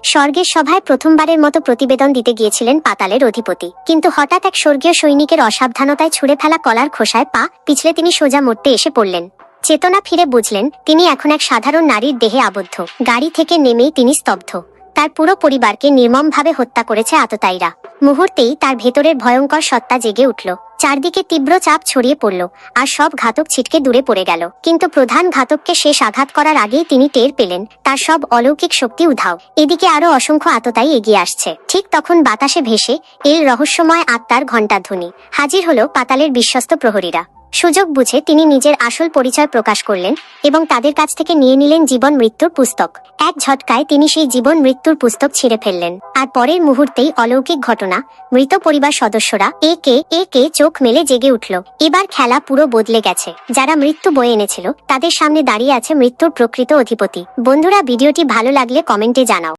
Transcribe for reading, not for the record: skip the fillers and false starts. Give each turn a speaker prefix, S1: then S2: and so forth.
S1: স্বর্গের সভায় প্রথমবারের মতো প্রতিবেদন দিতে গিয়েছিলেন পাতালের অধিপতি, কিন্তু হঠাৎ এক স্বর্গীয় সৈনিকের অসাবধানতায় ছুঁড়ে ফেলা কলার খোসায় পা পিছলে তিনি সোজা মরতে এসে পড়লেন। চেতনা ফিরে বুঝলেন তিনি এখন এক সাধারণ নারীর দেহে আবদ্ধ। গাড়ি থেকে নেমেই তিনি স্তব্ধ। তার পুরো পরিবারকে নির্মমভাবে হত্যা করেছে আততায়ীরা। মুহূর্তেই তার ভেতরের ভয়ঙ্কর সত্তা জেগে উঠল। চারদিকে তীব্র চাপ ছড়িয়ে পড়ল, আর সব ঘাতক ছিটকে দূরে পড়ে গেল। কিন্তু প্রধান ঘাতককে শেষ আঘাত করার আগেই তিনি টের পেলেন তার সব অলৌকিক শক্তি উধাও। এদিকে আরো অসংখ্য আততায়ী এগিয়ে আসছে। ঠিক তখন বাতাসে ভেসে এল রহস্যময় আত্মার ঘণ্টাধ্বনি। হাজির হলো পাতালের বিশ্বস্ত প্রহরীরা। সুযোগ বুঝে তিনি নিজের আসল পরিচয় প্রকাশ করলেন এবং তাদের কাছ থেকে নিয়ে নিলেন জীবন মৃত্যুর পুস্তক। এক ঝটকায় তিনি সেই জীবন মৃত্যুর পুস্তক ছিঁড়ে ফেললেন, আর পরের মুহূর্তেই অলৌকিক ঘটনা। মৃত পরিবার সদস্যরা একে একে চোখ মেলে জেগে উঠল। এবার খেলা পুরো বদলে গেছে। যারা মৃত্যু বয়ে এনেছিল তাদের সামনে দাঁড়িয়ে আছে মৃত্যুর প্রকৃত অধিপতি। বন্ধুরা, ভিডিওটি ভালো লাগলে কমেন্টে জানাও।